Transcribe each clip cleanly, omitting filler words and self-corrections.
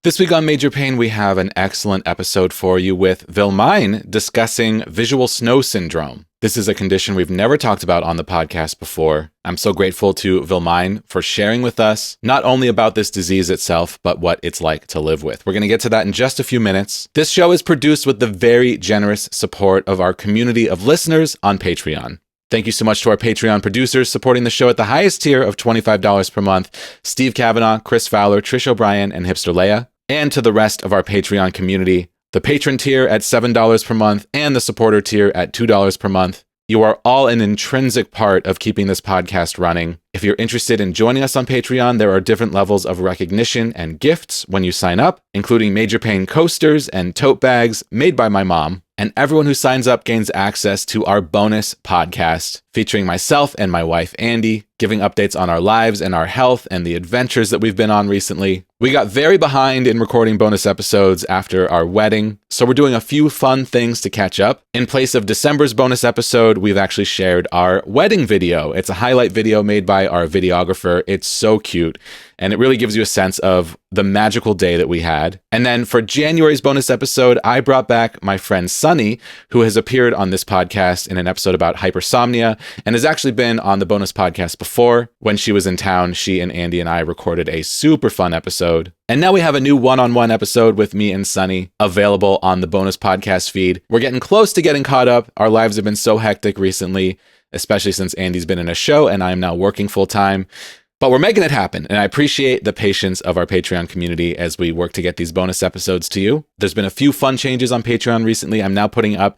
This week on Major Pain, we have an excellent episode for you with Willemijn discussing visual snow syndrome. This is a condition we've never talked about on the podcast before. I'm so grateful to Willemijn for sharing with us not only about this disease itself, but what it's like to live with. We're going to get to that in just a few minutes. This show is produced with the very generous support of our community of listeners on Patreon. Thank you so much to our Patreon producers supporting the show at the highest tier of $25 per month, Steve Kavanaugh, Chris Fowler, Trish O'Brien, and Hipster Leia, and to the rest of our Patreon community, the patron tier at $7 per month and the supporter tier at $2 per month. You are all an intrinsic part of keeping this podcast running. If you're interested in joining us on Patreon, there are different levels of recognition and gifts when you sign up, including Major Pain coasters and tote bags made by my mom. And everyone who signs up gains access to our bonus podcast featuring myself and my wife, Andy, giving updates on our lives and our health and the adventures that we've been on recently. We got very behind in recording bonus episodes after our wedding, so we're doing a few fun things to catch up. In place of December's bonus episode, we've actually shared our wedding video. It's a highlight video made by our videographer. It's so cute, and it really gives you a sense of the magical day that we had. And then for January's bonus episode, I brought back my friend Sunny, who has appeared on this podcast in an episode about hypersomnia and has actually been on the bonus podcast before. When she was in town, she and Andy and I recorded a super fun episode. And now we have a new one-on-one episode with me and Sunny available on the bonus podcast feed. We're getting close to getting caught up. Our lives have been so hectic recently, especially since Andy's been in a show and I am now working full-time. But we're making it happen, and I appreciate the patience of our Patreon community as we work to get these bonus episodes to you. There's been a few fun changes on Patreon recently. I'm now putting up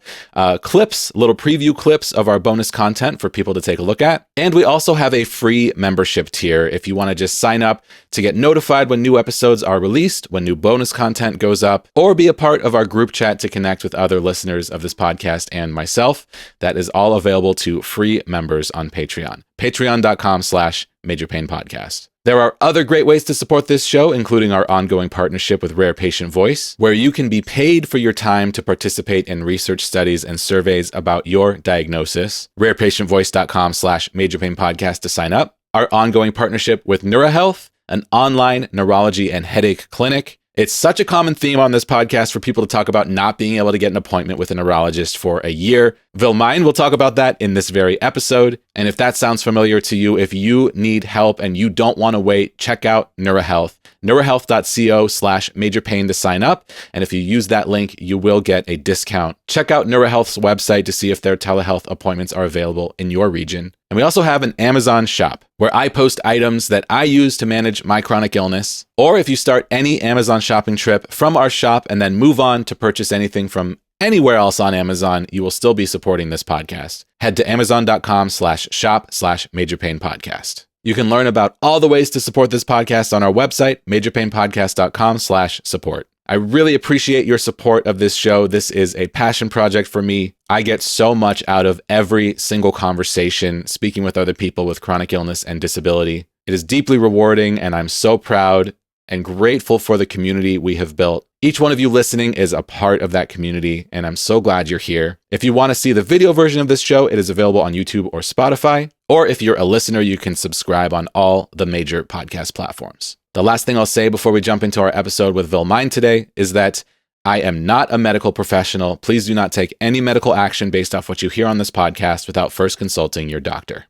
clips, little preview clips of our bonus content for people to take a look at. And we also have a free membership tier if you want to just sign up to get notified when new episodes are released, when new bonus content goes up, or be a part of our group chat to connect with other listeners of this podcast and myself. That is all available to free members on Patreon. Patreon.com/Major Pain Podcast. There are other great ways to support this show, including our ongoing partnership with Rare Patient Voice, where you can be paid for your time to participate in research studies and surveys about your diagnosis. RarePatientVoice.com/Major Pain Podcast to sign up. Our ongoing partnership with NeuroHealth, an online neurology and headache clinic. It's such a common theme on this podcast for people to talk about not being able to get an appointment with a neurologist for a year. Willemijn will talk about that in this very episode. And if that sounds familiar to you, if you need help and you don't want to wait, check out NeuroHealth. neurohealth.co/Major Pain to sign up. And if you use that link, you will get a discount. Check out NeuroHealth's website to see if their telehealth appointments are available in your region. And we also have an Amazon shop where I post items that I use to manage my chronic illness. Or if you start any Amazon shopping trip from our shop and then move on to purchase anything from anywhere else on Amazon, you will still be supporting this podcast. Head to amazon.com/shop/Major Pain Podcast. You can learn about all the ways to support this podcast on our website, majorpainpodcast.com/support. I really appreciate your support of this show. This is a passion project for me. I get so much out of every single conversation, speaking with other people with chronic illness and disability. It is deeply rewarding, and I'm so proud and grateful for the community we have built. Each one of you listening is a part of that community, and I'm so glad you're here. If you want to see the video version of this show, it is available on YouTube or Spotify. Or if you're a listener, you can subscribe on all the major podcast platforms. The last thing I'll say before we jump into our episode with Willemijn today is that I am not a medical professional. Please do not take any medical action based off what you hear on this podcast without first consulting your doctor.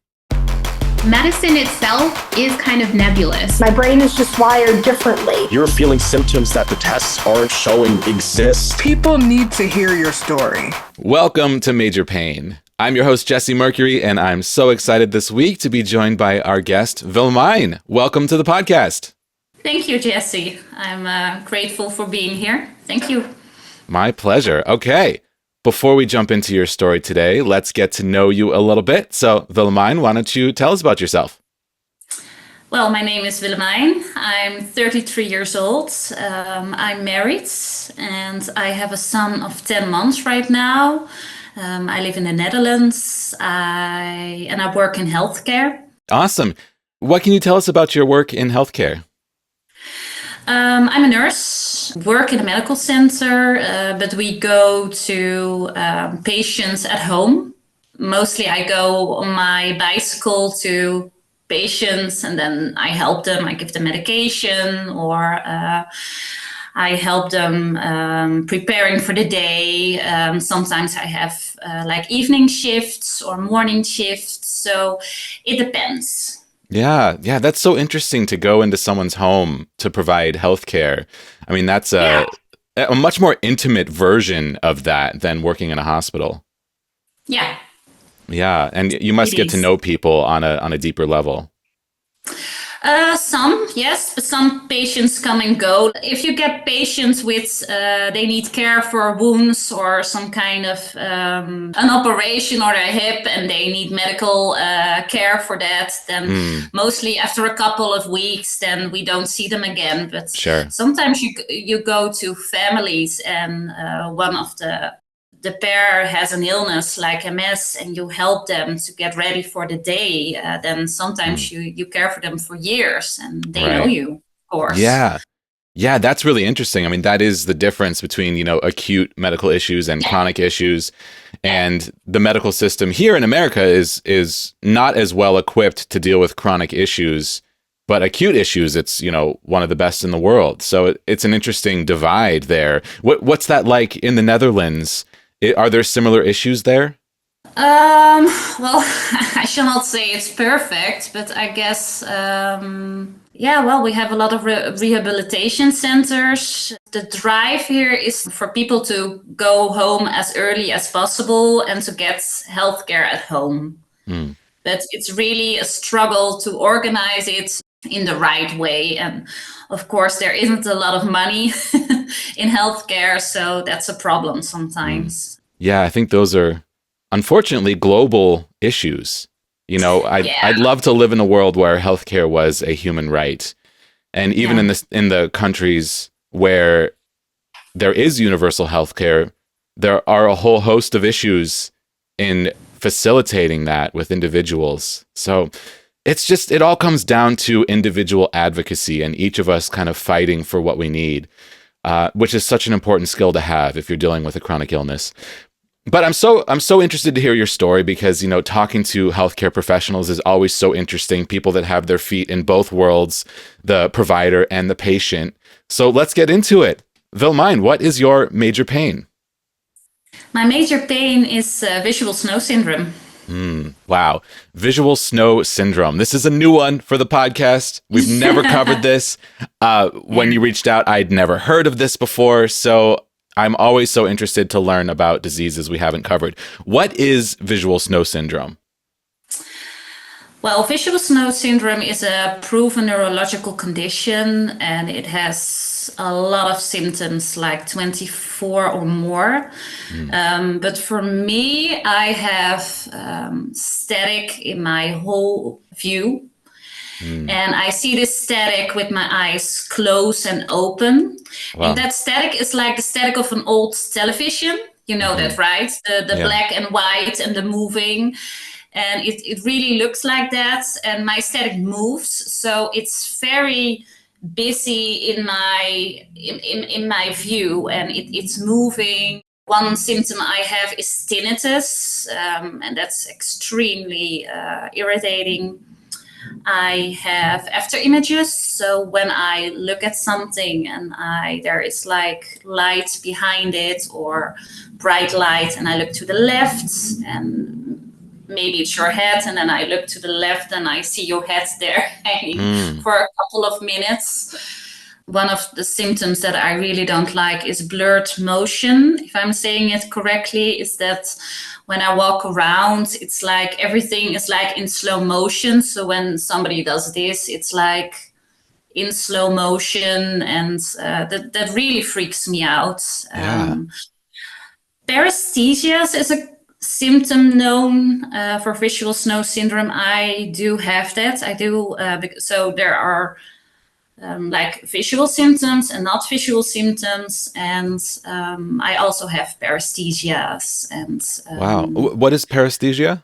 Medicine itself is kind of nebulous. My brain is just wired differently. You're feeling symptoms that the tests aren't showing exist. People need to hear your story. Welcome to Major Pain. I'm your host, Jesse Mercury, and I'm so excited this week to be joined by our guest, Willemijn. Welcome to the podcast. Thank you, Jesse. I'm grateful for being here. Thank you. My pleasure. Okay. Before we jump into your story today, let's get to know you a little bit. So, Willemijn, why don't you tell us about yourself? Well, my name is Willemijn. I'm 33 years old. I'm married and I have a son of 10 months right now. I live in the Netherlands and I work in healthcare. Awesome. What can you tell us about your work in healthcare? I'm a nurse, work in a medical center, but we go to patients at home. Mostly I go on my bicycle to patients and then I help them. I give them medication or I help them preparing for the day. Sometimes I have like evening shifts or morning shifts. So it depends. Yeah, that's so interesting to go into someone's home to provide healthcare. I mean, that's Yeah. a much more intimate version of that than working in a hospital. Yeah. Yeah, and you must It get to is. know people on a deeper level. Some, yes, but some patients come and go. If you get patients with, they need care for wounds or some kind of an operation or a hip and they need medical care for that, then mostly after a couple of weeks, then we don't see them again. But Sure. sometimes you go to families and one of the pair has an illness like MS and you help them to get ready for the day, then sometimes you care for them for years and they know Right. you, of course. Yeah. Yeah, that's really interesting. I mean, that is the difference between, acute medical issues and chronic issues. And the medical system here in America is not as well equipped to deal with chronic issues, but acute issues, it's, one of the best in the world. So it's an interesting divide there. What's that like in the Netherlands? Are there similar issues there? Well, I shall not say it's perfect, but I guess, yeah, well, we have a lot of rehabilitation centers. The drive here is for people to go home as early as possible and to get healthcare at home. But it's really a struggle to organize it in the right way. And of course, there isn't a lot of money in healthcare, so that's a problem sometimes. Yeah, I think those are unfortunately global issues. I'd Yeah. love to live in a world where healthcare was a human right. And even Yeah. in the countries where there is universal healthcare, there are a whole host of issues in facilitating that with individuals. So it all comes down to individual advocacy and each of us kind of fighting for what we need, which is such an important skill to have if you're dealing with a chronic illness. But I'm so interested to hear your story because, talking to healthcare professionals is always so interesting. People that have their feet in both worlds, the provider and the patient. So let's get into it. Willemijn, what is your major pain? My major pain is visual snow syndrome. Wow. Visual snow syndrome. This is a new one for the podcast. We've never covered this. When you reached out, I'd never heard of this before. So I'm always so interested to learn about diseases we haven't covered. What is visual snow syndrome? Well, visual snow syndrome is a proven neurological condition and it has a lot of symptoms, like 24 or more. But for me, I have static in my whole view. And I see this static with my eyes closed and open. Wow. And that static is like the static of an old television. You know that, right? The Yeah. black and white and the moving. And it really looks like that. And my static moves. So it's very busy in my view and it's moving. One symptom I have is tinnitus, and that's extremely irritating. I have after images, so when I look at something and there is like light behind it or bright light and I look to the left and maybe it's your head and then I look to the left and I see your head there hanging for a couple of minutes. One of the symptoms that I really don't like is blurred motion. If I'm saying it correctly, is that when I walk around, it's like everything is like in slow motion. So when somebody does this, it's like in slow motion, and that really freaks me out. Yeah. Paresthesias is a symptom known for visual snow syndrome. I do have that. I do. So there are like visual symptoms and not visual symptoms. And I also have paresthesias. And Wow. What is paresthesia?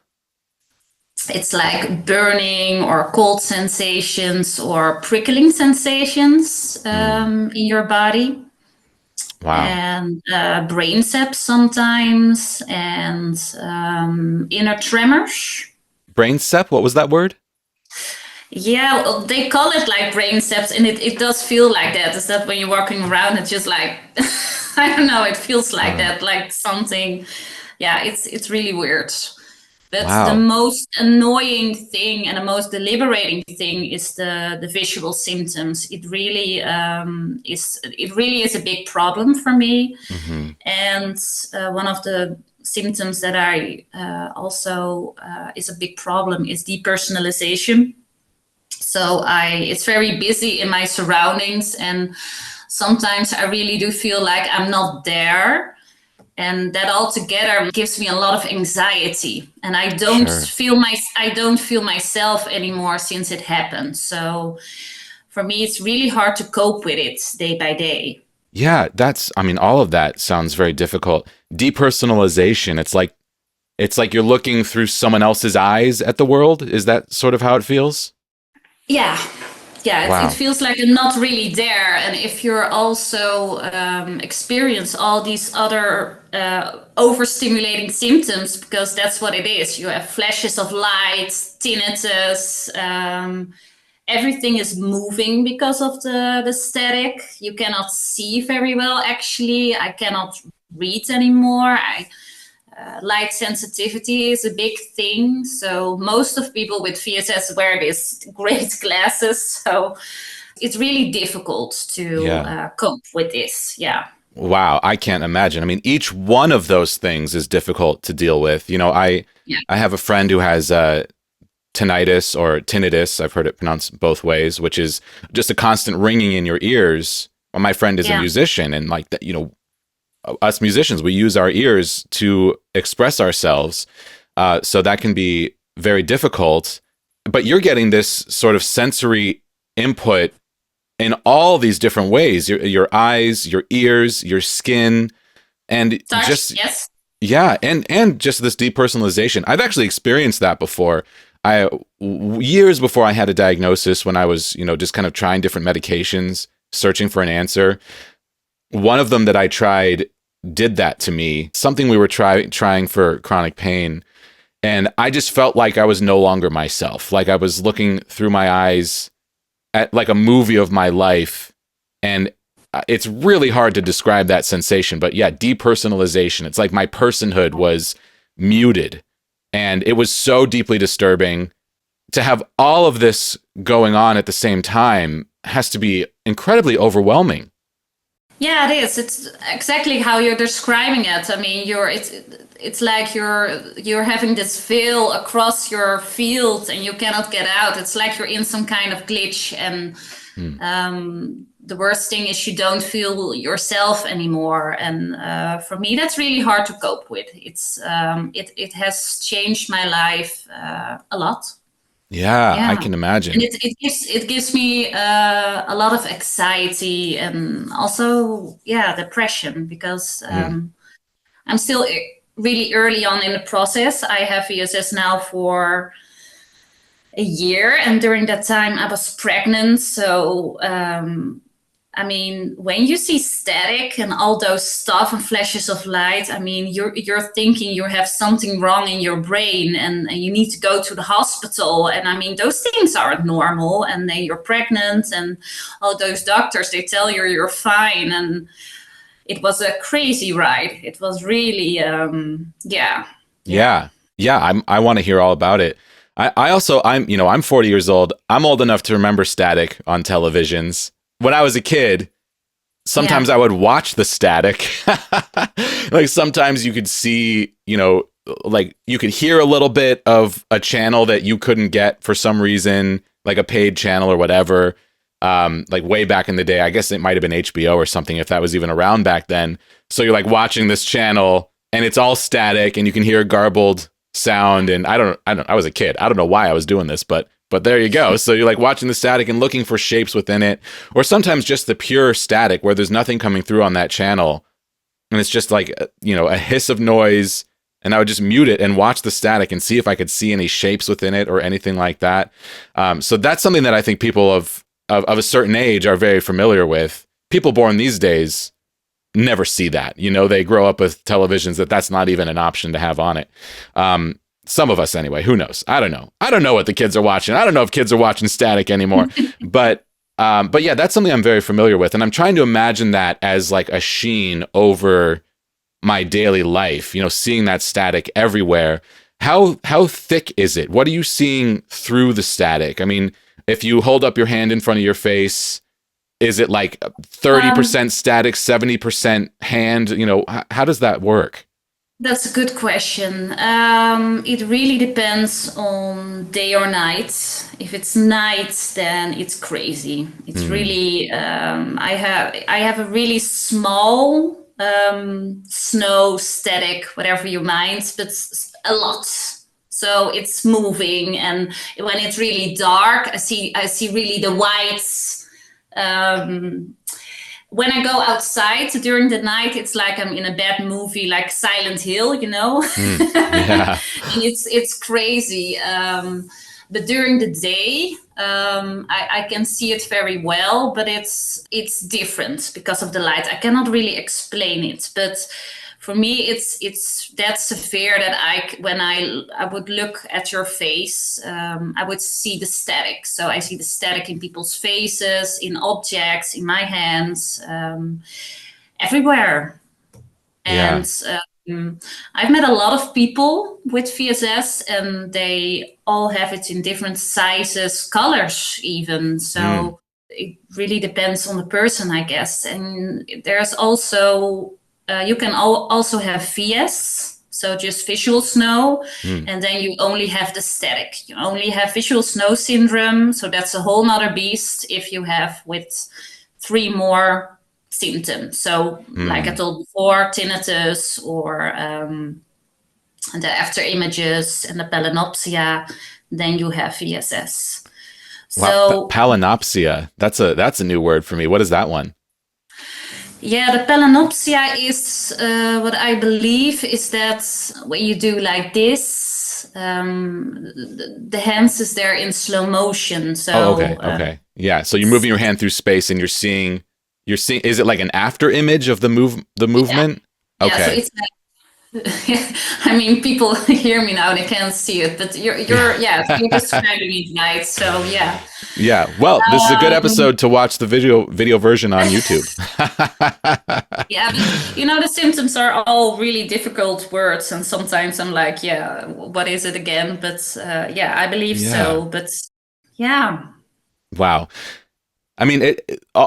it's like burning or cold sensations or prickling sensations in your body. Wow. And brain saps sometimes, and inner tremors. Brain sep, what was that word? Yeah, well, they call it like brain steps, and it does feel like that. Is that when you're walking around, it's just like I don't know, it feels like that, like something. Yeah, it's really weird. But the Wow. most annoying thing and the most deliberating thing is the visual symptoms. It really is a big problem for me. Hmm. And one of the symptoms that I also is a big problem is depersonalization. So it's very busy in my surroundings, and sometimes I really do feel like I'm not there, and that altogether gives me a lot of anxiety, and Sure. I don't feel myself anymore since it happened. So for me, it's really hard to cope with it day by day. Yeah, I mean, all of that sounds very difficult. Depersonalization, it's like you're looking through someone else's eyes at the world. Is that sort of how it feels? Yeah, yeah, it Wow. feels like you're not really there. And if you're also experience all these other overstimulating symptoms, because that's what it is. You have flashes of light, tinnitus. Everything is moving because of the static. You cannot see very well. Actually, I cannot read anymore. Light sensitivity is a big thing. So most of people with VSS wear these great glasses. So it's really difficult to Yeah. cope with this. Yeah. Wow, I can't imagine. I mean, each one of those things is difficult to deal with. Yeah. I have a friend who has tinnitus or tinnitus. I've heard it pronounced both ways, which is just a constant ringing in your ears. Well, my friend is a Yeah. musician, and like that, us musicians, we use our ears to express ourselves. So that can be very difficult. But you're getting this sort of sensory input in all these different ways: your eyes, your ears, your skin, and Touch. just Yes. yeah, and just this depersonalization. I've actually experienced that before. Years before I had a diagnosis, when I was just kind of trying different medications, searching for an answer. One of them that I tried did that to me. Something we were trying for chronic pain, and I just felt like I was no longer myself. Like I was looking through my eyes at like a movie of my life, and it's really hard to describe that sensation. But yeah, depersonalization. It's like my personhood was muted, and it was so deeply disturbing. To have all of this going on at the same time has to be incredibly overwhelming. Yeah, it is. It's exactly how you're describing it. I mean, it's like you're having this veil across your field and you cannot get out. It's like you're in some kind of glitch, and Hmm. the worst thing is you don't feel yourself anymore. And for me, that's really hard to cope with. It has changed my life a lot. Yeah, I Yeah, can and imagine. it gives me a lot of anxiety, and also, yeah, depression, because Hmm. I'm still really early on in the process. I have ESS now for a year, and during that time I was pregnant. So I mean, when you see static and all those stuff and flashes of light, I mean, you're thinking you have something wrong in your brain, and you need to go to the hospital. And I mean, those things aren't normal. And then you're pregnant, and all those doctors, they tell you you're fine. And it was a crazy ride. It was really, yeah, yeah. Yeah. Yeah, I want to hear all about it. I also I'm 40 years old. I'm old enough to remember static on televisions. When I was a kid, sometimes Yeah. I would watch the static. Like sometimes you could see, like you could hear a little bit of a channel that you couldn't get for some reason, like a paid channel or whatever. Like way back in the day, I guess it might have been HBO or something, if that was even around back then. So you're like watching this channel and it's all static and you can hear garbled sound. And I was a kid. I don't know why I was doing this, but there you go. So you're like watching the static and looking for shapes within it, or sometimes just the pure static where there's nothing coming through on that channel. And it's just like, a hiss of noise. And I would just mute it and watch the static and see if I could see any shapes within it or anything like that. So that's something that I think people of a certain age are very familiar with. People born these days never see that. They grow up with televisions that's not even an option to have on it. some of us anyway. Who knows? I don't know. I don't know what the kids are watching. I don't know if kids are watching static anymore. But yeah, that's something I'm very familiar with. And I'm trying to imagine that as like a sheen over my daily life, you know, seeing that static everywhere. How thick is it? What are you seeing through the static? I mean, if you hold up your hand in front of your face, is it like 30% static, 70% hand? You know, how does that work? That's a good question. It really depends on day or night. If it's night, then it's crazy. It's really. I have a really small snow static, whatever you mind, but a lot. So it's moving, and when it's really dark, I see really the whites. When I go outside during the night, it's like I'm in a bad movie, like Silent Hill, you know. Yeah. And it's crazy. But during the day, I can see it very well, but it's different because of the light. I cannot really explain it, but for me, it's that severe that when I would look at your face, I would see the static. So I see the static in people's faces, in objects, in my hands, everywhere. Yeah. And I've met a lot of people with VSS, and they all have it in different sizes, colors even. So it really depends on the person, I guess. And there's also you can also have VS, so just visual snow, and then you only have the static. You only have visual snow syndrome, so that's a whole nother beast if you have with 3 more symptoms. So like I told before, tinnitus or the after images and the palinopsia, then you have VSS. Wow. So Palinopsia. That's a new word for me. What is that one? yeah, the palinopsia is what I believe is that when you do like this, the hands is there in slow motion. So Okay. Yeah. So you're moving your hand through space, and you're seeing. Is it like an after image of the movement? Yeah, Okay. so it's like, I mean, people hear me now; they can't see it, but you're describing it right. So yeah. Yeah. Well, this is a good episode to watch the video version on YouTube. Yeah, but, you know, the symptoms are all really difficult words, and sometimes I'm like, yeah, what is it again? But yeah, I believe so. But yeah. Wow. I mean,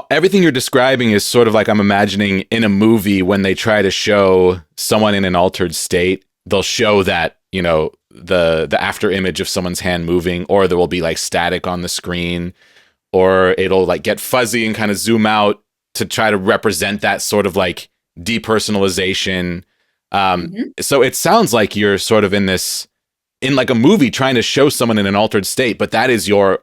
everything you're describing is sort of like I'm imagining in a movie when they try to show someone in an altered state, they'll show that, you know, the after image of someone's hand moving, or there will be like static on the screen, or it'll like get fuzzy and kind of zoom out to try to represent that sort of like depersonalization. So it sounds like you're sort of in like a movie trying to show someone in an altered state, but that is your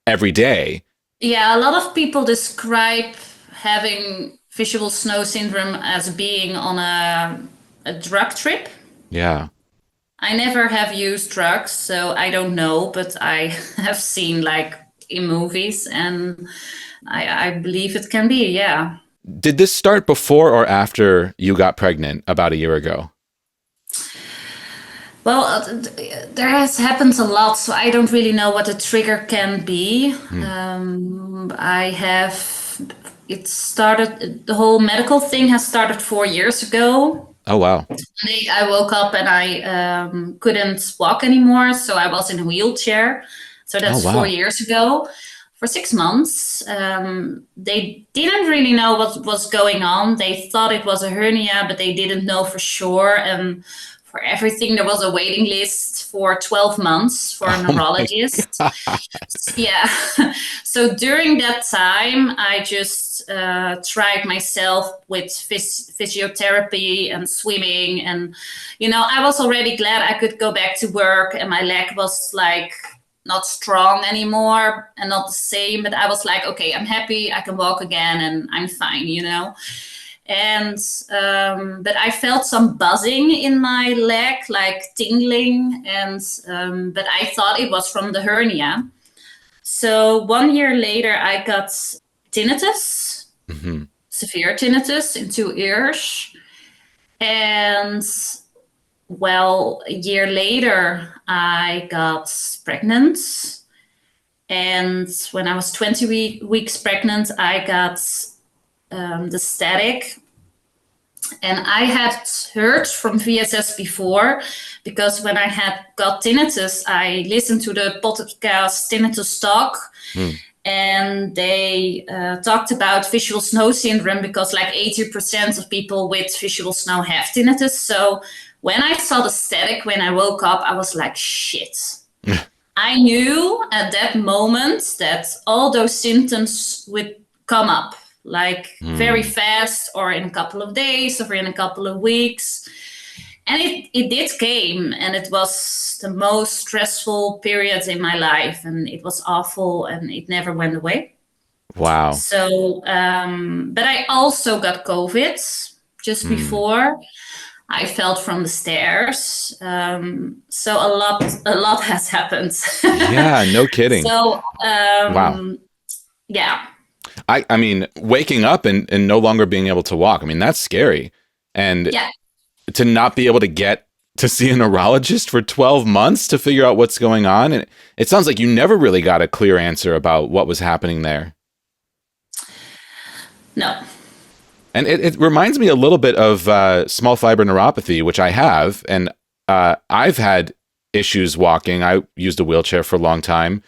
everyday. Yeah, a lot of people describe having visual snow syndrome as being on a drug trip. Yeah. I never have used drugs, so I don't know, but I have seen like in movies, and I believe it can be, yeah. Did this start before or after you got pregnant about a year ago? Well, there has happened a lot, so I don't really know what the trigger can be. The whole medical thing has started 4 years ago. Oh, wow. I woke up and I couldn't walk anymore, so I was in a wheelchair. So that's 4 years ago. For 6 months, they didn't really know what was going on. They thought it was a hernia, but they didn't know for sure. And for everything, there was a waiting list for 12 months for a neurologist. Yeah. So during that time, I just tried myself with physiotherapy and swimming. And, you know, I was already glad I could go back to work, and my leg was like not strong anymore and not the same. But I was like, okay, I'm happy. I can walk again and I'm fine, you know. And but I felt some buzzing in my leg, like tingling, and but I thought it was from the hernia. So 1 year later, I got tinnitus, severe tinnitus in 2 ears. And well, a year later, I got pregnant. And when I was 20 weeks pregnant, I got the static. And I had heard from VSS before, because when I had got tinnitus, I listened to the podcast Tinnitus Talk. And they talked about visual snow syndrome, because like 80% of people with visual snow have tinnitus. So when I saw the static, when I woke up, I was like, shit. I knew at that moment that all those symptoms would come up, like very fast, or in a couple of days, or in a couple of weeks. And it did came, and it was the most stressful period in my life, and it was awful, and it never went away. Wow. So, but I also got COVID just before. I fell from the stairs. So a lot has happened. Yeah, no kidding. So, wow. Yeah. I mean, waking up and no longer being able to walk, I mean, that's scary. And to not be able to get to see a neurologist for 12 months to figure out what's going on. And it sounds like you never really got a clear answer about what was happening there. No. And it reminds me a little bit of small fiber neuropathy, which I have. And I've had issues walking. I used a wheelchair for a long time.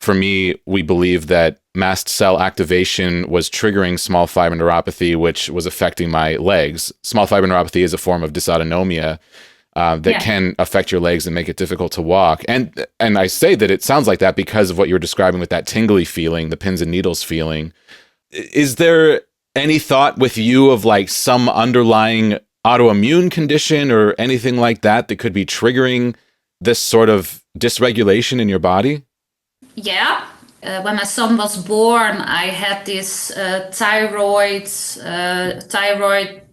For me, we believe that mast cell activation was triggering small fiber neuropathy, which was affecting my legs. Small fiber neuropathy is a form of dysautonomia that can affect your legs and make it difficult to walk. And I say that it sounds like that because of what you were describing with that tingly feeling, the pins and needles feeling. Is there any thought with you of like some underlying autoimmune condition or anything like that that could be triggering this sort of dysregulation in your body? Yeah. When my son was born, I had this thyroid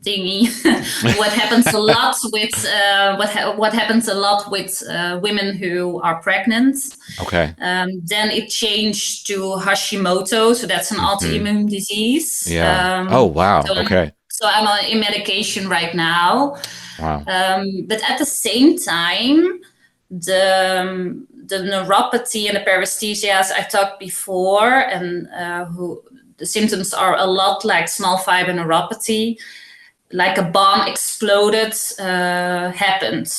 thingy. What happens a lot with what happens a lot with women who are pregnant. Okay. Then it changed to Hashimoto, so that's an autoimmune disease. Yeah. Oh wow. So okay. I'm in medication right now. Wow. But at the same time, the neuropathy and the paresthesias I talked before, and who the symptoms are a lot like small fiber neuropathy, like a bomb exploded, happened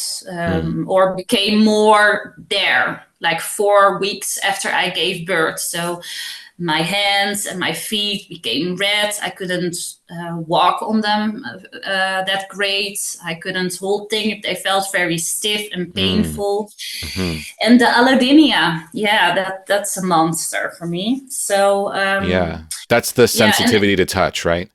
or became more there, like 4 weeks after I gave birth. So my hands and my feet became red. I couldn't walk on them that great. I couldn't hold things. They felt very stiff and painful. And the allodynia, that's a monster for me. So that's the sensitivity to touch, right?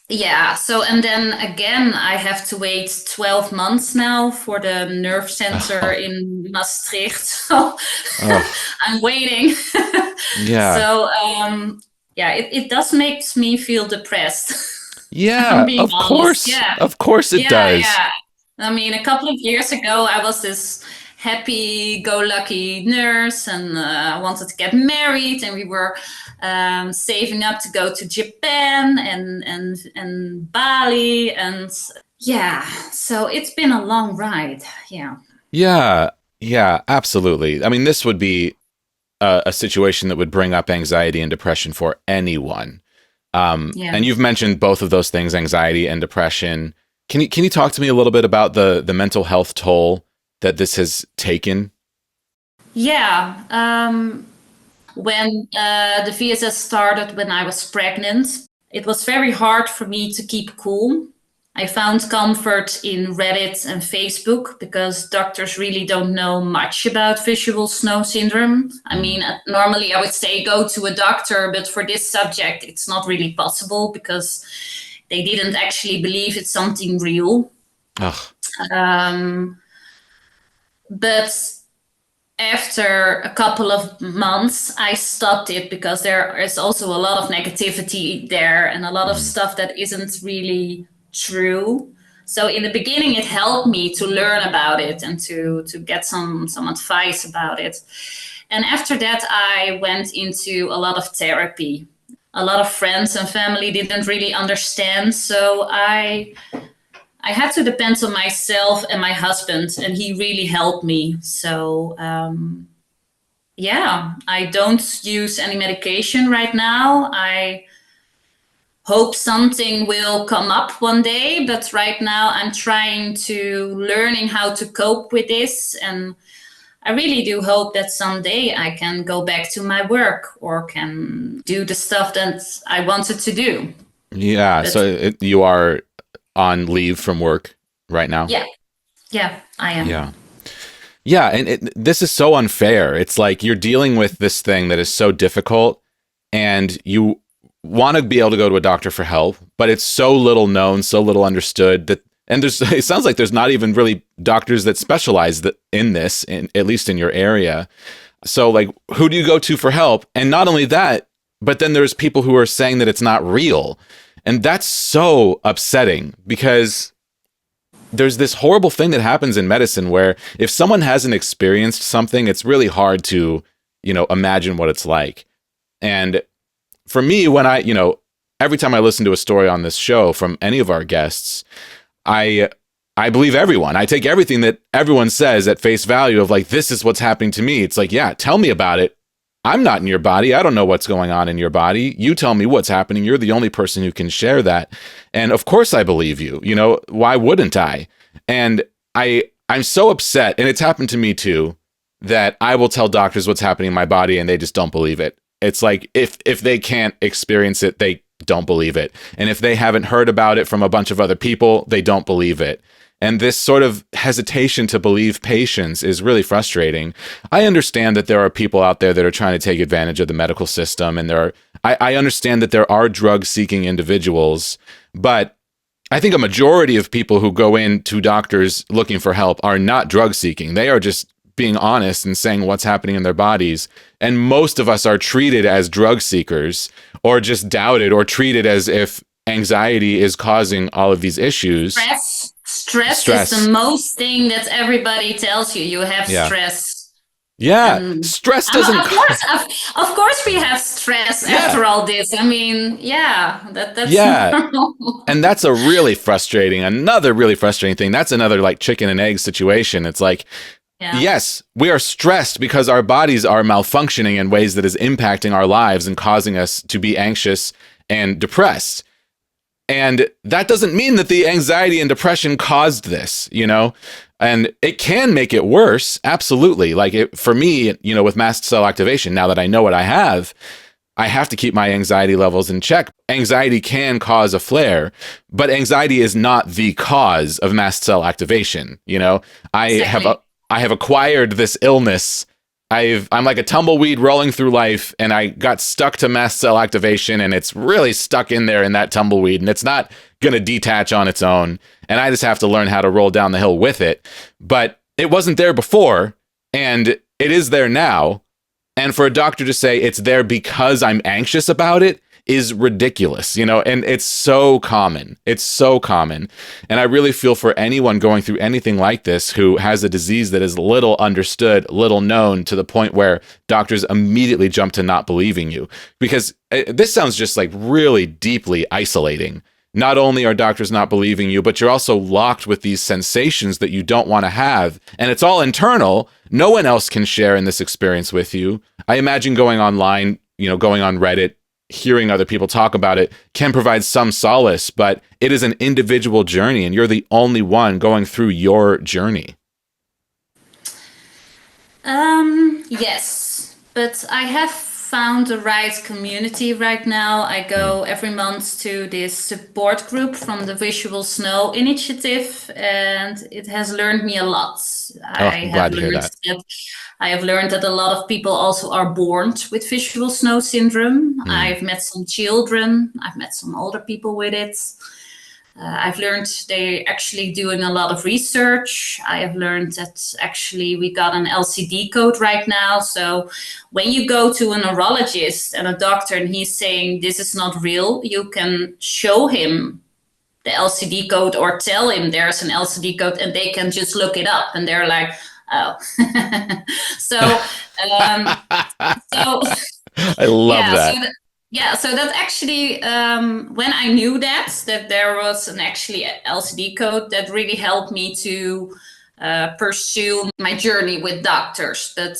Yeah. So, and then again, I have to wait 12 months now for the nerve center in Maastricht. So I'm waiting. Yeah. So, it does make me feel depressed. Yeah, of course. Yeah. Of course it does. Yeah. I mean, a couple of years ago, I was this happy-go-lucky nurse, and I wanted to get married, and we were saving up to go to Japan and Bali, and so it's been a long ride. Yeah, absolutely. I mean, this would be a situation that would bring up anxiety and depression for anyone. And you've mentioned both of those things, anxiety and depression. Can you talk to me a little bit about the mental health toll that this has taken? Yeah. When the VSS started when I was pregnant, it was very hard for me to keep cool. I found comfort in Reddit and Facebook because doctors really don't know much about visual snow syndrome. I mean, normally I would say go to a doctor, but for this subject, it's not really possible because they didn't actually believe it's something real. But after a couple of months, I stopped it because there is also a lot of negativity there and a lot of stuff that isn't really true. So in the beginning, it helped me to learn about it and to get some advice about it. And after that, I went into a lot of therapy. A lot of friends and family didn't really understand. So I I had to depend on myself and my husband, and he really helped me. So yeah, I don't use any medication right now. I hope something will come up one day, but right now I'm trying to learning how to cope with this, and I really do hope that someday I can go back to my work or can do the stuff that I wanted to do. Yeah. But So you are on leave from work right now? yeah, I am. Yeah. Yeah. And this is so unfair. It's like you're dealing with this thing that is so difficult, and you want to be able to go to a doctor for help, but it's so little known, so little understood that, and it sounds like there's not even really doctors that specialize in this, at least in your area. So like, who do you go to for help? And not only that, but then there's people who are saying that it's not real. And that's so upsetting, because there's this horrible thing that happens in medicine where if someone hasn't experienced something, it's really hard to, imagine what it's like. And for me, when every time I listen to a story on this show from any of our guests, I believe everyone. I take everything that everyone says at face value of like, this is what's happening to me. It's like, yeah, tell me about it. I'm not in your body. I don't know what's going on in your body. You tell me what's happening. You're the only person who can share that. And of course I believe you. Why wouldn't I? And I'm so upset, and it's happened to me too, that I will tell doctors what's happening in my body and they just don't believe it. It's like if they can't experience it, they don't believe it. And if they haven't heard about it from a bunch of other people, they don't believe it. And this sort of hesitation to believe patients is really frustrating. I understand that there are people out there that are trying to take advantage of the medical system, and I understand that there are drug-seeking individuals, but I think a majority of people who go in to doctors looking for help are not drug-seeking. They are just being honest and saying what's happening in their bodies. And most of us are treated as drug seekers, or just doubted, or treated as if anxiety is causing all of these issues. Stress is the most thing that everybody tells you. You have stress. Yeah, stress doesn't. Of course, we have stress after all this. I mean, that's normal. And that's another really frustrating thing. That's another like chicken and egg situation. It's like, yes, we are stressed because our bodies are malfunctioning in ways that is impacting our lives and causing us to be anxious and depressed. And that doesn't mean that the anxiety and depression caused this, and it can make it worse. Absolutely. Like for me, with mast cell activation, now that I know what I have to keep my anxiety levels in check. Anxiety can cause a flare, but anxiety is not the cause of mast cell activation. I have acquired this illness. I'm like a tumbleweed rolling through life, and I got stuck to mast cell activation, and it's really stuck in there in that tumbleweed, and it's not going to detach on its own. And I just have to learn how to roll down the hill with it. But it wasn't there before, and it is there now. And for a doctor to say it's there because I'm anxious about it is ridiculous, and it's so common. It's so common. And I really feel for anyone going through anything like this who has a disease that is little understood, little known, to the point where doctors immediately jump to not believing you. Because this sounds just like really deeply isolating. Not only are doctors not believing you, but you're also locked with these sensations that you don't want to have. And it's all internal. No one else can share in this experience with you. I imagine going online, going on Reddit, hearing other people talk about it can provide some solace, but it is an individual journey, and you're the only one going through your journey. Yes, but I have found the right community right now. I go every month to this support group from the Visual Snow Initiative, and it has learned me a lot. I'm glad to hear that. I have learned that a lot of people also are born with visual snow syndrome. I've met some children. I've met some older people with it. I've learned they're actually doing a lot of research. I have learned that actually we got an LCD code right now. So when you go to a neurologist and a doctor and he's saying this is not real, you can show him the LCD code or tell him there's an LCD code, and they can just look it up, and they're like, oh. So I love that. Yeah, so that actually, when I knew that there was an actually LCD code, that really helped me to pursue my journey with doctors. But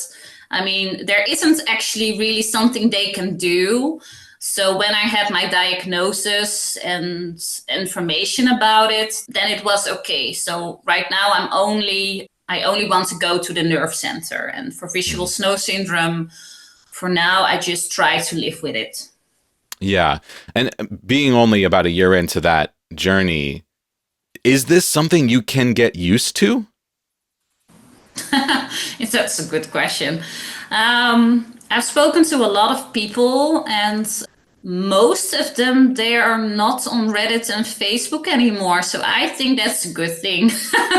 I mean, there isn't actually really something they can do. So when I had my diagnosis and information about it, then it was okay. So right now I only want to go to the nerve center. And for visual snow syndrome, for now, I just try to live with it. Yeah. And being only about a year into that journey, is this something you can get used to? That's a good question. I've spoken to a lot of people, and most of them, they are not on Reddit and Facebook anymore. So I think that's a good thing.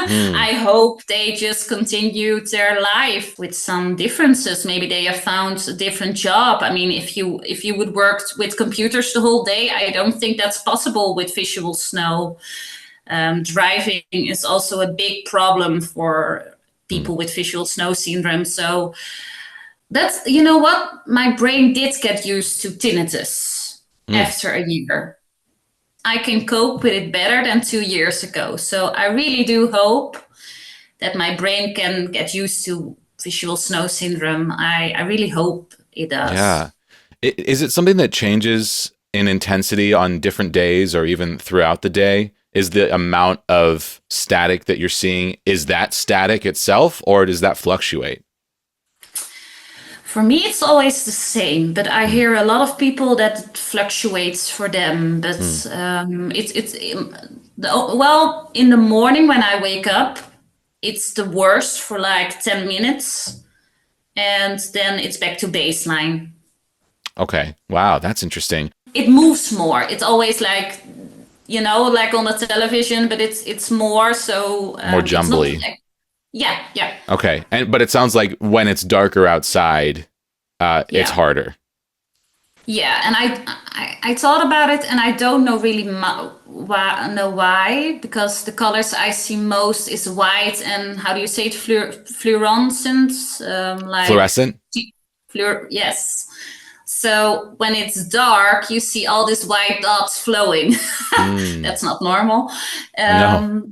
I hope they just continue their life with some differences. Maybe they have found a different job. I mean, if you would work with computers the whole day, I don't think that's possible with visual snow. Driving is also a big problem for people with visual snow syndrome. So that's, you know what? My brain did get used to tinnitus after a year. I can cope with it better than 2 years ago. So I really do hope that my brain can get used to visual snow syndrome. I really hope it does. Yeah. Is it something that changes in intensity on different days or even throughout the day? Is the amount of static that you're seeing, is that static itself, or does that fluctuate? For me, it's always the same, but I hear a lot of people that it fluctuates for them. But well, in the morning when I wake up, it's the worst for like 10 minutes, and then it's back to baseline. Okay. Wow, that's interesting. It moves more. It's always like, you know, like on the television, but it's more so More jumbly. Yeah. Okay. But it sounds like when it's darker outside, it's harder. Yeah, and I thought about it, and I don't know really why, because the colors I see most is white and, how do you say it, fluorescent, like Fluorescent? Yes. So when it's dark, you see all these white dots flowing. That's not normal. No.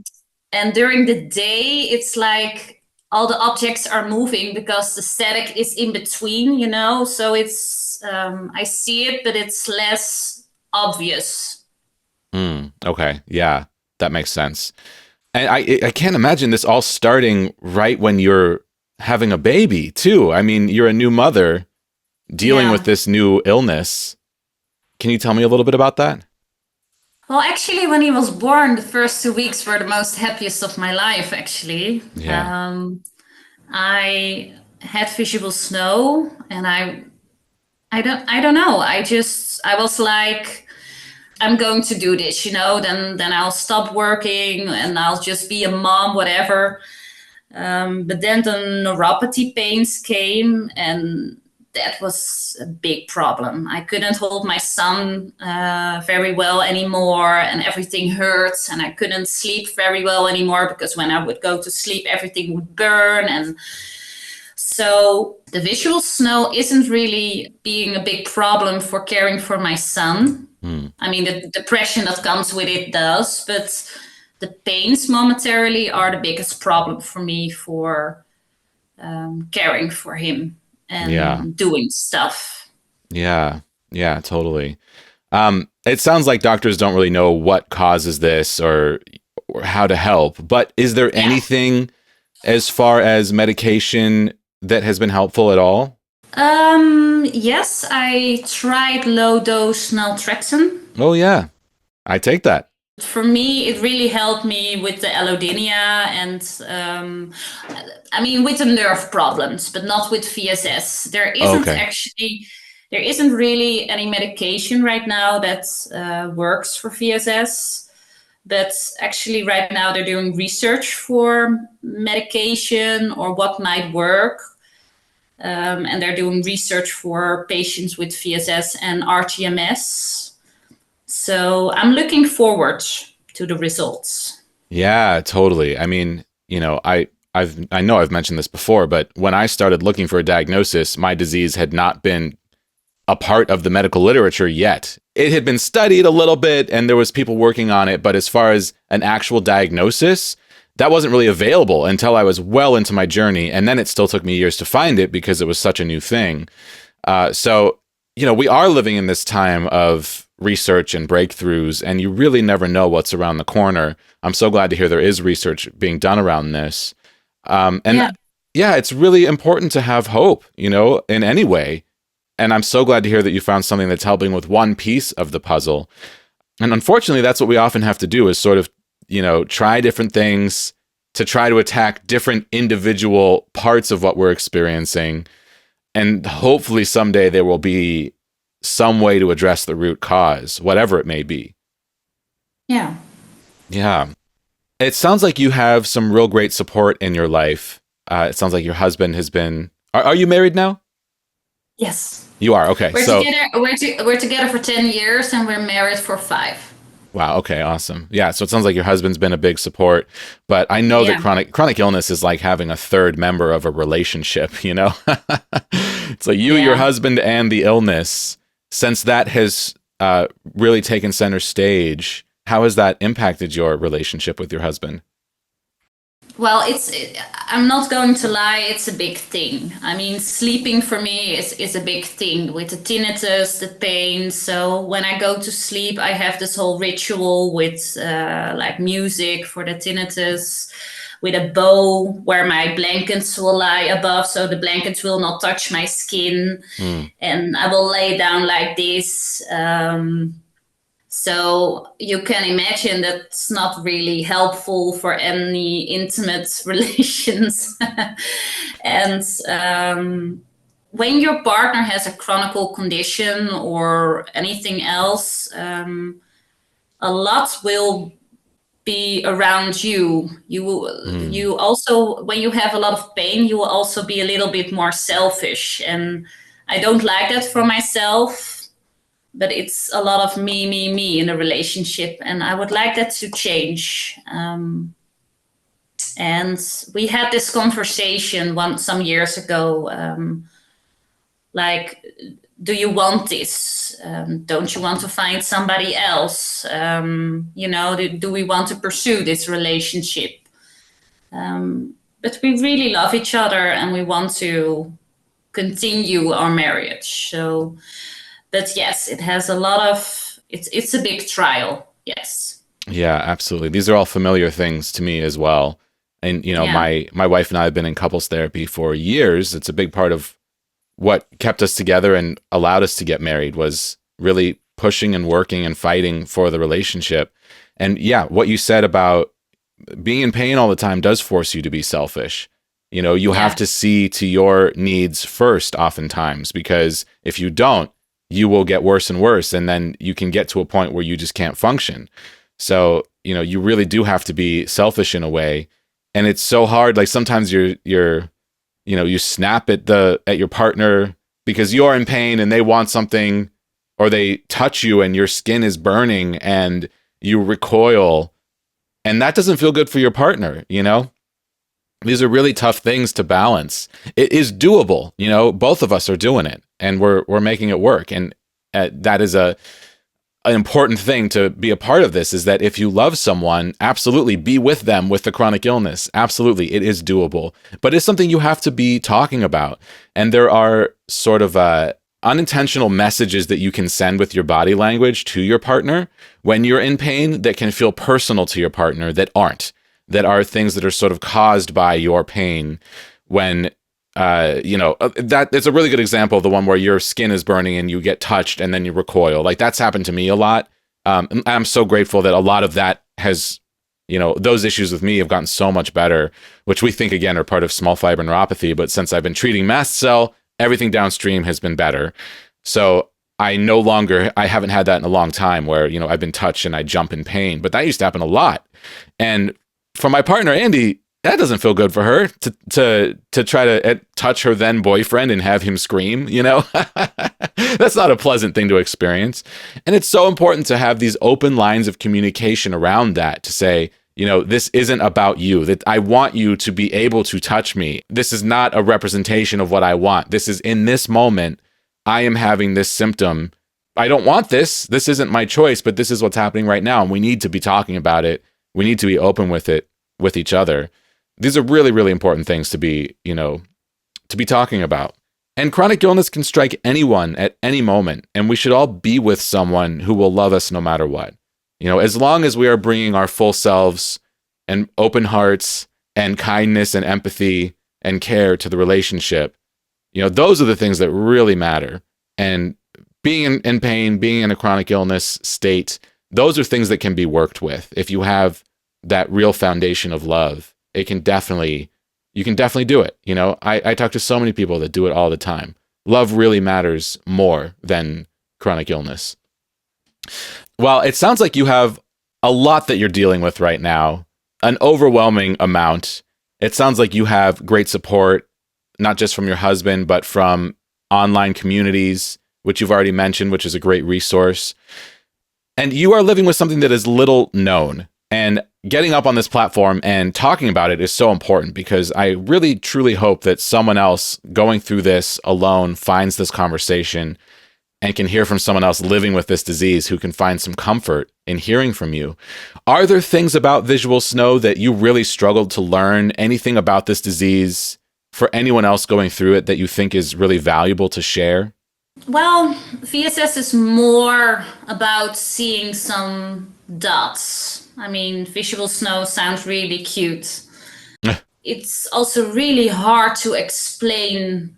And during the day, it's like all the objects are moving because the static is in between, you know? So it's, I see it, but it's less obvious. Okay. Yeah, that makes sense. And I can't imagine this all starting right when you're having a baby, too. I mean, you're a new mother dealing with this new illness. Can you tell me a little bit about that? Well, actually, when he was born, the first 2 weeks were the most happiest of my life, actually. Yeah. I had visual snow, and I don't know. I was like, I'm going to do this, you know, then I'll stop working and I'll just be a mom, whatever. But then the neuropathy pains came, and that was a big problem. I couldn't hold my son very well anymore, and everything hurts, and I couldn't sleep very well anymore because when I would go to sleep, everything would burn. And so the visual snow isn't really being a big problem for caring for my son. I mean, the depression that comes with it does, but the pains momentarily are the biggest problem for me for caring for him and doing stuff. Yeah, totally. It sounds like doctors don't really know what causes this or how to help, but is there anything as far as medication that has been helpful at all? Yes, I tried low dose naltrexone. Oh yeah, I take that. For me, it really helped me with the allodynia and, I mean, with the nerve problems, but not with VSS. There isn't really any medication right now that works for VSS. But actually, right now they're doing research for medication or what might work. And they're doing research for patients with VSS and RTMS. So I'm looking forward to the results. Yeah, totally. I mean, you know, I know I've mentioned this before, but when I started looking for a diagnosis, my disease had not been a part of the medical literature yet. It had been studied a little bit and there was people working on it, but as far as an actual diagnosis, that wasn't really available until I was well into my journey. And then it still took me years to find it because it was such a new thing. So, we are living in this time of research and breakthroughs, and you really never know what's around the corner. I'm so glad to hear there is research being done around this. It's really important to have hope, in any way. And I'm so glad to hear that you found something that's helping with one piece of the puzzle. And unfortunately, that's what we often have to do is sort of, try different things to try to attack different individual parts of what we're experiencing. And hopefully someday there will be some way to address the root cause, whatever it may be. Yeah. Yeah. It sounds like you have some real great support in your life. It sounds like your husband has been... Are you married now? Yes. You are? Okay. We're together for 10 years and we're married for 5. Wow. Okay. Awesome. Yeah. So it sounds like your husband's been a big support, but I know that chronic illness is like having a third member of a relationship, It's like you, your husband, and the illness. Since that has really taken center stage, how has that impacted your relationship with your husband? Well, I'm not going to lie, it's a big thing. I mean, sleeping for me is a big thing with the tinnitus, the pain. So when I go to sleep, I have this whole ritual with like music for the tinnitus, with a bow where my blankets will lie above so the blankets will not touch my skin. And I will lay down like this. So you can imagine that's not really helpful for any intimate relations. And when your partner has a chronic condition or anything else, a lot will be around you. You also, when you have a lot of pain, you will also be a little bit more selfish. And I don't like that for myself. But it's a lot of me in a relationship. And I would like that to change. And we had this conversation some years ago. Like, do you want this? Don't you want to find somebody else? Do we want to pursue this relationship? But we really love each other and we want to continue our marriage. So... But yes, it has a lot of, it's a big trial. Yes. Yeah, absolutely. These are all familiar things to me as well. And, my wife and I have been in couples therapy for years. It's a big part of what kept us together and allowed us to get married was really pushing and working and fighting for the relationship. And yeah, what you said about being in pain all the time does force you to be selfish. You have to see to your needs first oftentimes, because if you don't, you will get worse and worse. And then you can get to a point where you just can't function. So, you really do have to be selfish in a way. And it's so hard. Like sometimes you snap at your partner because you're in pain and they want something, or they touch you and your skin is burning and you recoil. And that doesn't feel good for your partner, These are really tough things to balance. It is doable, both of us are doing it and we're making it work. And that is an important thing to be a part of this, is that if you love someone, absolutely be with them with the chronic illness. Absolutely. It is doable, but it's something you have to be talking about. And there are sort of unintentional messages that you can send with your body language to your partner when you're in pain that can feel personal to your partner that are things that are sort of caused by your pain. When that it's a really good example of the one where your skin is burning and you get touched and then you recoil. Like that's happened to me a lot. And I'm so grateful that a lot of that has, those issues with me have gotten so much better, which we think again are part of small fiber neuropathy. But since I've been treating mast cell, everything downstream has been better. So I haven't had that in a long time where, I've been touched and I jump in pain, but that used to happen a lot. And for my partner, Andy, that doesn't feel good for her to try to touch her then boyfriend and have him scream, That's not a pleasant thing to experience. And it's so important to have these open lines of communication around that, to say, this isn't about you, that I want you to be able to touch me. This is not a representation of what I want. This is, in this moment, I am having this symptom. I don't want this. This isn't my choice, but this is what's happening right now. And we need to be talking about it. We need to be open with it, with each other. These are really, really important things to be, to be talking about. And chronic illness can strike anyone at any moment. And we should all be with someone who will love us no matter what. As long as we are bringing our full selves and open hearts and kindness and empathy and care to the relationship, those are the things that really matter. And being in pain, being in a chronic illness state, those are things that can be worked with. If you have that real foundation of love, you can definitely do it. I talk to so many people that do it all the time. Love really matters more than chronic illness. Well, it sounds like you have a lot that you're dealing with right now, an overwhelming amount. It sounds like you have great support, not just from your husband, but from online communities, which you've already mentioned, which is a great resource. And you are living with something that is little known. And getting up on this platform and talking about it is so important, because I really, truly hope that someone else going through this alone finds this conversation and can hear from someone else living with this disease who can find some comfort in hearing from you. Are there things about visual snow that you really struggled to learn? Anything about this disease for anyone else going through it that you think is really valuable to share? Well, VSS is more about seeing some dots. I mean, visual snow sounds really cute. It's also really hard to explain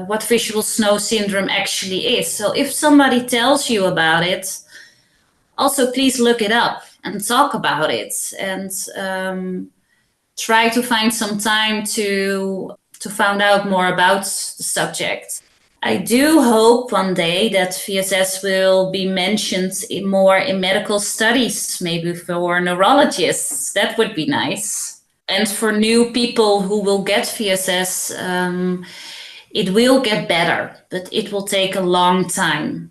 what visual snow syndrome actually is. So if somebody tells you about it, also please look it up and talk about it, and try to find some time to find out more about the subject. I do hope one day that VSS will be mentioned more in medical studies, maybe for neurologists. That would be nice. And for new people who will get VSS, it will get better, but it will take a long time.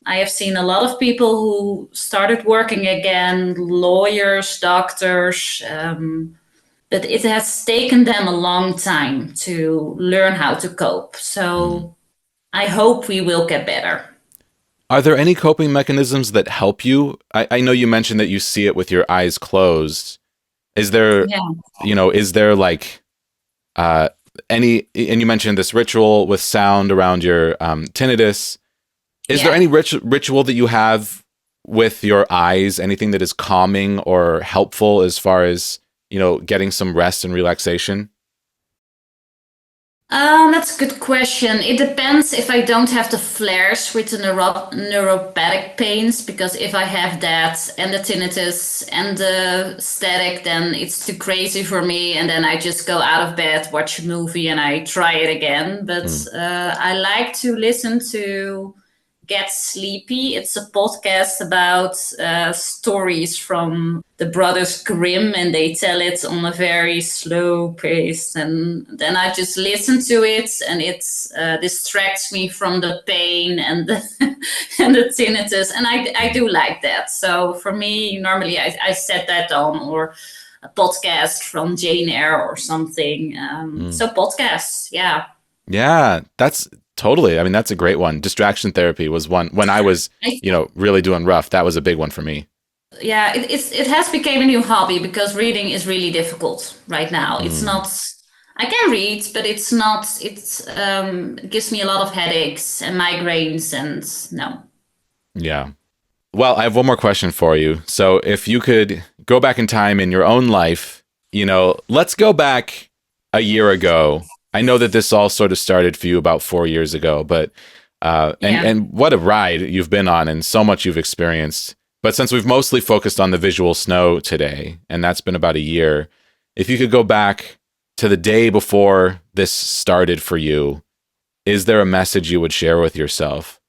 I have seen a lot of people who started working again, lawyers, doctors, but it has taken them a long time to learn how to cope. So I hope we will get better. Are there any coping mechanisms that help you? I know you mentioned that you see it with your eyes closed. Is there, is there like any, and you mentioned this ritual with sound around your tinnitus. Is there any ritual that you have with your eyes? Anything that is calming or helpful as far as, getting some rest and relaxation? That's a good question. It depends if I don't have the flares with the neuropathic pains, because if I have that and the tinnitus and the static, then it's too crazy for me. And then I just go out of bed, watch a movie, and I try it again. But I like to listen to Get Sleepy. It's a podcast about stories from the Brothers Grimm, and they tell it on a very slow pace. And then I just listen to it, and it distracts me from the pain and the, and the tinnitus. And I do like that. So for me, normally I set that on, or a podcast from Jane Eyre or something. So podcasts, yeah. Yeah, that's totally. I mean, that's a great one. Distraction therapy was one when I was, really doing rough. That was a big one for me. Yeah, it has become a new hobby, because reading is really difficult right now. It's not, I can read, but it's not, it gives me a lot of headaches and migraines, and no. Yeah. Well, I have one more question for you. So if you could go back in time in your own life, let's go back a year ago. I know that this all sort of started for you about 4 years ago, but and what a ride you've been on, and so much you've experienced. But since we've mostly focused on the visual snow today, and that's been about a year, if you could go back to the day before this started for you, is there a message you would share with yourself?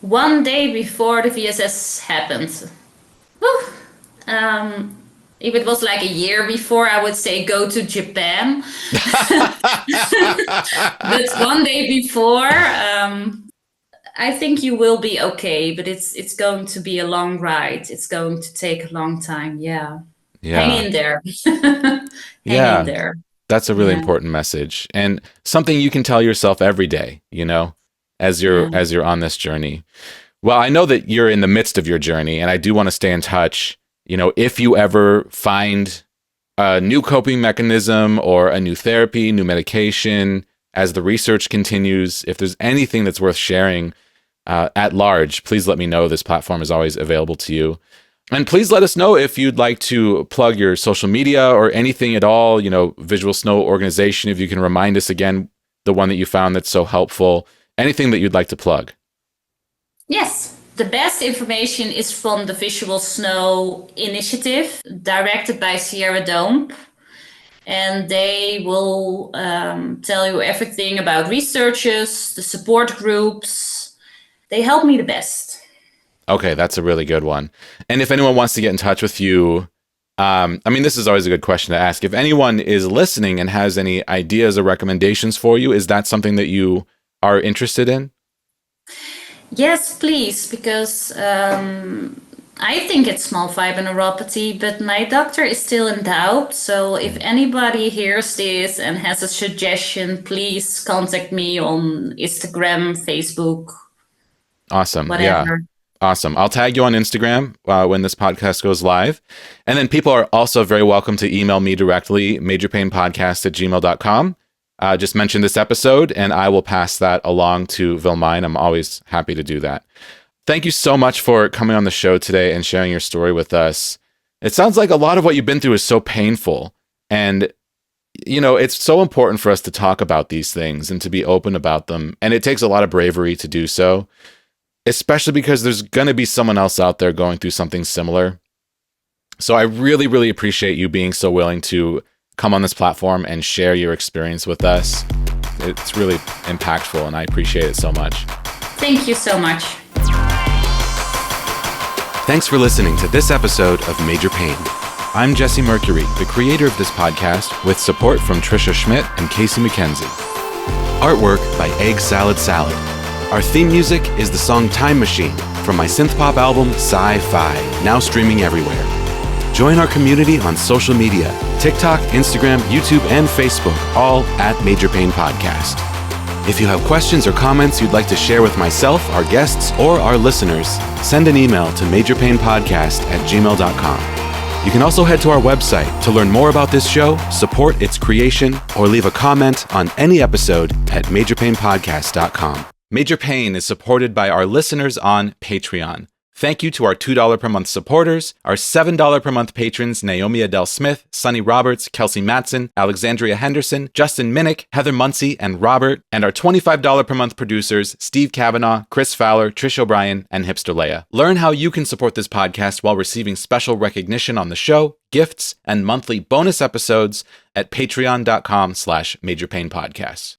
One day before the VSS happened. If it was like a year before, I would say go to Japan. But one day before, I think you will be okay, but it's going to be a long ride. It's going to take a long time. Yeah. Hang in there. Hang in there. That's a really important message, and something you can tell yourself every day, as you're on this journey. Well, I know that you're in the midst of your journey, and I do want to stay in touch. You know, if you ever find a new coping mechanism or a new therapy, new medication, as the research continues, if there's anything that's worth sharing at large, please let me know. This platform is always available to you. And please let us know if you'd like to plug your social media or anything at all, you know, Visual Snow organization, if you can remind us again, the one that you found that's so helpful, anything that you'd like to plug. Yes, the best information is from the Visual Snow initiative, directed by Sierra Dome. And they will tell you everything about researchers, the support groups. They help me the best. Okay, that's a really good one. And if anyone wants to get in touch with you, I mean, this is always a good question to ask. If anyone is listening and has any ideas or recommendations for you, is that something that you are interested in? Yes, please, because I think it's small fiber neuropathy, but my doctor is still in doubt. So if anybody hears this and has a suggestion, please contact me on Instagram, Facebook. Awesome. Whatever. Yeah. Awesome. I'll tag you on Instagram when this podcast goes live. And then people are also very welcome to email me directly, majorpainpodcast@gmail.com. Just mention this episode and I will pass that along to Willemijn. I'm always happy to do that. Thank you so much for coming on the show today and sharing your story with us. It sounds like a lot of what you've been through is so painful. And, you know, it's so important for us to talk about these things and to be open about them. And it takes a lot of bravery to do so, especially because there's going to be someone else out there going through something similar. So I really, really appreciate you being so willing to come on this platform and share your experience with us. It's really impactful and I appreciate it so much. Thank you so much. Thanks for listening to this episode of Major Pain. I'm Jesse Mercury, the creator of this podcast, with support from Trisha Schmidt and Casey McKenzie. Artwork by Egg Salad Salad. Our theme music is the song Time Machine from my synthpop album Sci-Fi, now streaming everywhere. Join our community on social media, TikTok, Instagram, YouTube, and Facebook, all at Major Pain Podcast. If you have questions or comments you'd like to share with myself, our guests, or our listeners, send an email to majorpainpodcast@gmail.com. You can also head to our website to learn more about this show, support its creation, or leave a comment on any episode at majorpainpodcast.com. Major Pain is supported by our listeners on Patreon. Thank you to our $2 per month supporters, our $7 per month patrons Naomi Adele Smith, Sonny Roberts, Kelsey Matson, Alexandria Henderson, Justin Minnick, Heather Muncie, and Robert, and our $25 per month producers Steve Kavanaugh, Chris Fowler, Trish O'Brien, and Hipster Leia. Learn how you can support this podcast while receiving special recognition on the show, gifts, and monthly bonus episodes at patreon.com/majorpainpodcasts.